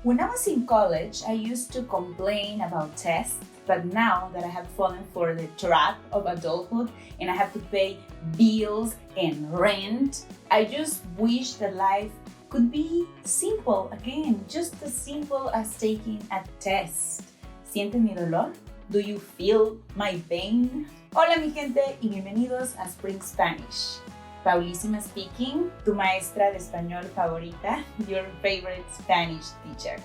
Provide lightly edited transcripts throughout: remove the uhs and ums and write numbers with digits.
When I was in college, I used to complain about tests, but now that I have fallen for the trap of adulthood and I have to pay bills and rent, I just wish that life could be simple again, just as simple as taking a test. ¿Sientes mi dolor? Do you feel my pain? Hola mi gente y bienvenidos a Spring Spanish. Paulísima speaking, tu maestra de español favorita, your favorite Spanish teacher.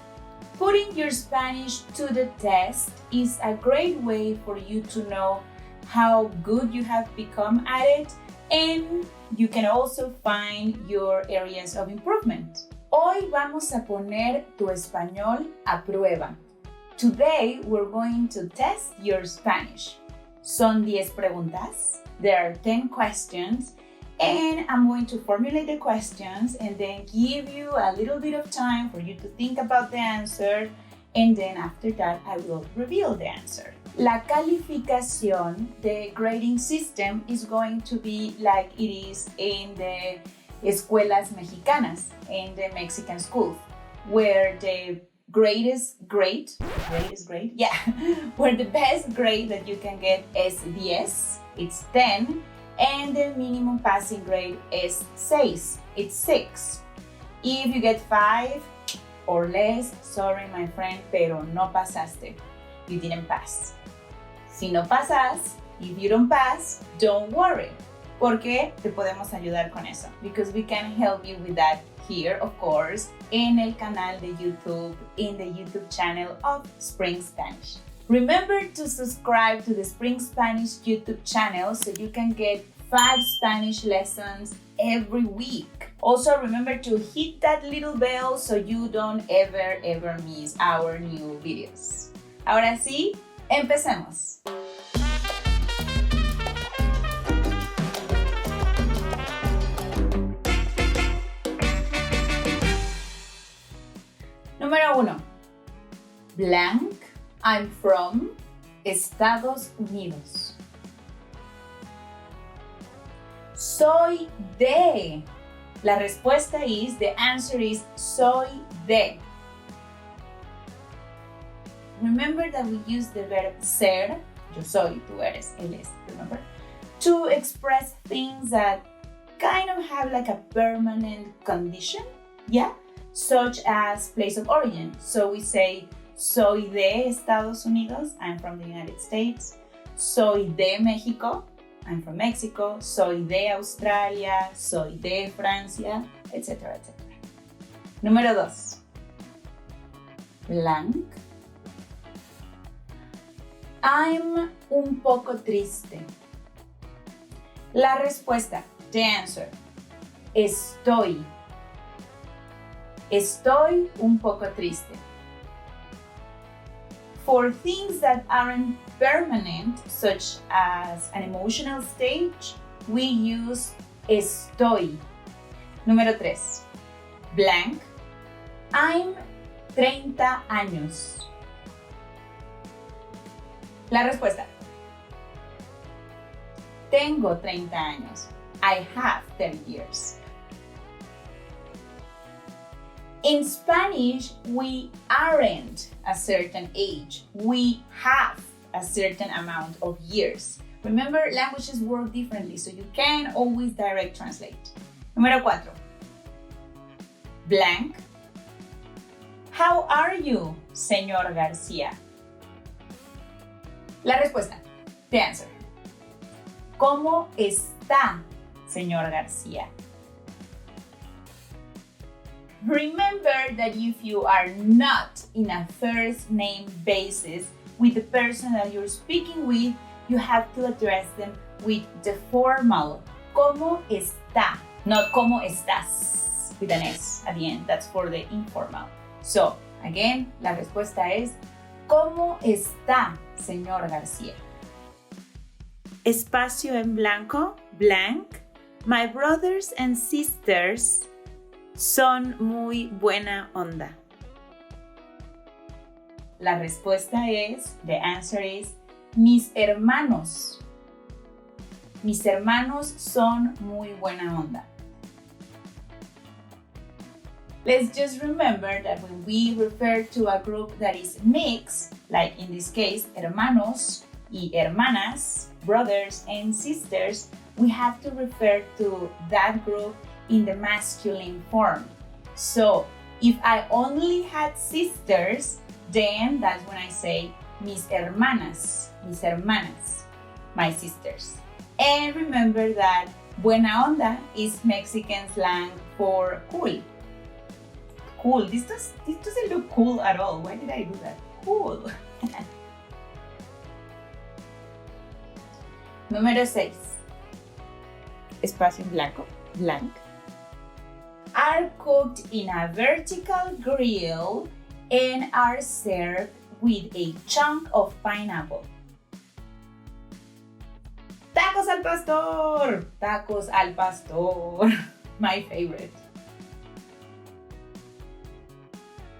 Putting your Spanish to the test is a great way for you to know how good you have become at it, and you can also find your areas of improvement. Hoy vamos a poner tu español a prueba. Today we're going to test your Spanish. Son 10 preguntas. There are 10 questions. And I'm going to formulate the questions and then give you a little bit of time for you to think about the answer. And then after that, I will reveal the answer. La calificación, the grading system, is going to be like it is in the escuelas mexicanas, in the Mexican schools, where the greatest grade, yeah, where the best grade that you can get is 10, it's 10. And the minimum passing grade is 6, it's 6. If you get 5 or less, sorry my friend, pero no pasaste. You didn't pass. Si no pasas, if you don't pass, don't worry. Porque te podemos ayudar con eso. Because we can help you with that here, of course, en el canal de YouTube, in the YouTube channel of Spring Spanish. Remember to subscribe to the Spring Spanish YouTube channel so you can get 5 Spanish lessons every week. Also, remember to hit that little bell so you don't ever miss our new videos. Ahora sí, empecemos. Número 1. Blank. I'm from Estados Unidos. Soy de. La respuesta is, the answer is soy de. Remember that we use the verb ser, yo soy, tú eres, él es, remember? To express things that kind of have like a permanent condition, yeah? Such as place of origin. So we say, soy de Estados Unidos, I'm from the United States. Soy de México, I'm from Mexico. Soy de Australia, soy de Francia, etc., etc. Número 2. Blank. I'm un poco triste. La respuesta, the answer. Estoy un poco triste. For things that aren't permanent, such as an emotional stage, we use estoy. Número 3. Blank. I'm 30 años. La respuesta. Tengo 30 años. I have 30 years. In Spanish, we aren't a certain age. We have a certain amount of years. Remember, languages work differently, so you can always direct translate. Número 4. Blank. How are you, señor García? La respuesta, the answer. ¿Cómo está, señor García? Remember that if you are not in a first name basis with the person that you're speaking with, you have to address them with the formal ¿Cómo está? Not ¿Cómo estás? With an S at the end. That's for the informal. So, again, la respuesta es ¿Cómo está, señor García? Espacio en blanco, blank. My brothers and sisters son muy buena onda. La respuesta es, the answer is, mis hermanos. Mis hermanos son muy buena onda. Let's just remember that when we refer to a group that is mixed, like in this case, hermanos y hermanas, brothers and sisters, we have to refer to that group in the masculine form. So if I only had sisters, then that's when I say mis hermanas, my sisters. And remember that buena onda is Mexican slang for cool. Cool. This doesn't look cool at all. Why did I do that? Cool. Número 6. Espacio en blanco. Blank. Are cooked in a vertical grill and are served with a chunk of pineapple. Tacos al pastor. Tacos al pastor. My favorite.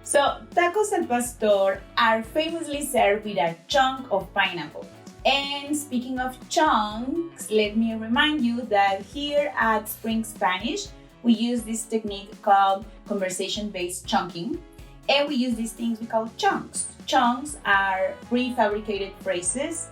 So, tacos al pastor are famously served with a chunk of pineapple. And speaking of chunks, let me remind you that here at Spring Spanish, we use this technique called conversation-based chunking. And we use these things we call chunks. Chunks are prefabricated phrases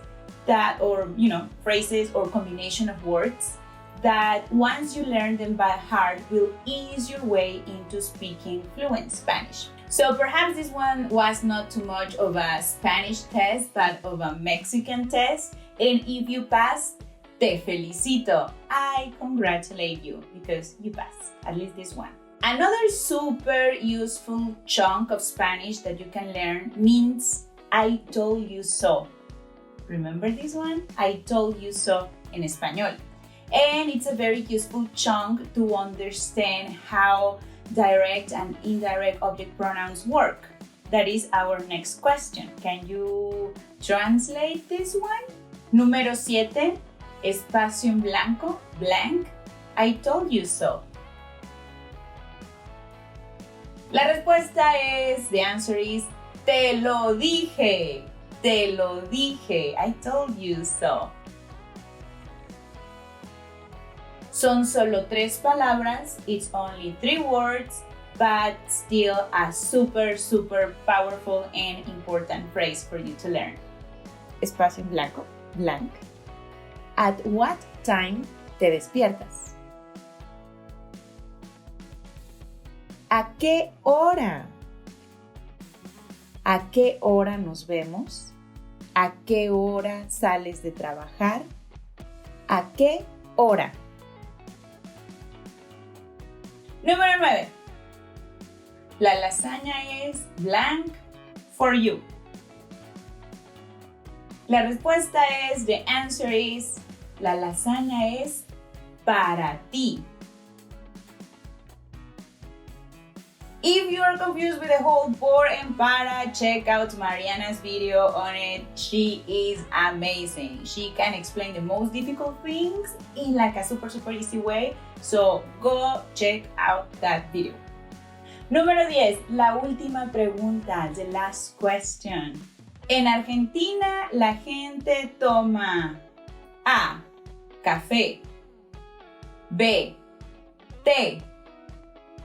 phrases or combination of words that once you learn them by heart will ease your way into speaking fluent Spanish. So perhaps this one was not too much of a Spanish test, but of a Mexican test. And if you passed, te felicito. I congratulate you because you passed, at least this one. Another super useful chunk of Spanish that you can learn means I told you so. Remember this one? I told you so in Español. And it's a very useful chunk to understand how direct and indirect object pronouns work. That is our next question. Can you translate this one? Número 7, espacio en blanco, blank. I told you so. La respuesta es, the answer is, te lo dije, te lo dije. I told you so. Son solo 3 palabras, it's only 3 words, but still a super, super powerful and important phrase for you to learn. Espacio en blanco, blank. At what time te despiertas? ¿A qué hora? ¿A qué hora nos vemos? ¿A qué hora sales de trabajar? ¿A qué hora? Número 9. La lasaña es blank for you. La respuesta es, the answer is, la lasaña es para ti. If you are confused with the whole por and para, check out Mariana's video on it. She is amazing. She can explain the most difficult things in like a super easy way. So go check out that video. Número 10, la última pregunta, the last question. En Argentina la gente toma A, café, B, té,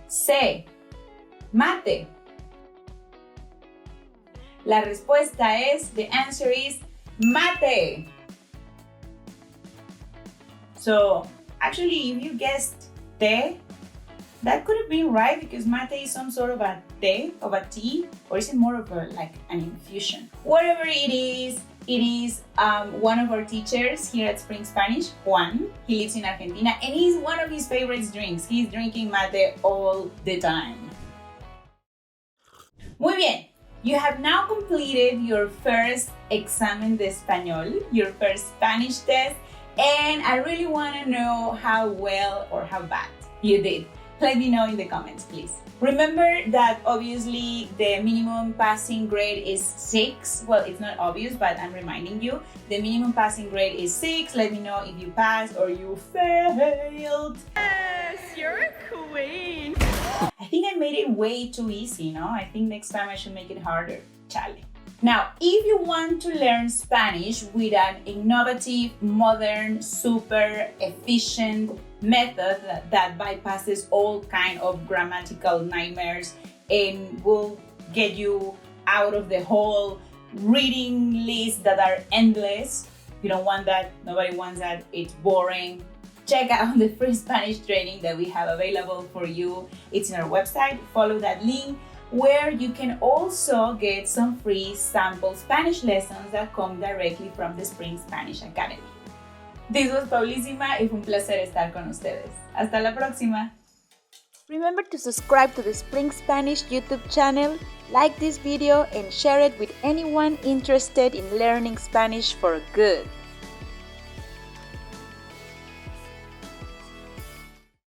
C, mate. La respuesta es, the answer is mate. So actually, if you guessed té, that could have been right because mate is some sort of a té, of a tea, or is it more of a like an infusion? Whatever it is one of our teachers here at Spring Spanish, Juan. He lives in Argentina and he's one of his favorite drinks. He's drinking mate all the time. Muy bien, you have now completed your first examen de español, your first Spanish test, and I really want to know how well or how bad you did. Let me know in the comments, please. Remember that obviously the minimum passing grade is 6. Well, it's not obvious, but I'm reminding you. The minimum passing grade is 6. Let me know if you passed or you failed. Yes, you're a queen. I think I made it way too easy, no? I think next time I should make it harder. Chale. Now, if you want to learn Spanish with an innovative, modern, super efficient method that bypasses all kind of grammatical nightmares and will get you out of the whole reading list that are endless. You don't want that. Nobody wants that. It's boring. Check out the free Spanish training that we have available for you. It's in our website. Follow that link where you can also get some free sample Spanish lessons that come directly from the Spring Spanish Academy. This was Paulísima y fue un placer estar con ustedes. Hasta la próxima. Remember to subscribe to the Spring Spanish YouTube channel, like this video, and share it with anyone interested in learning Spanish for good.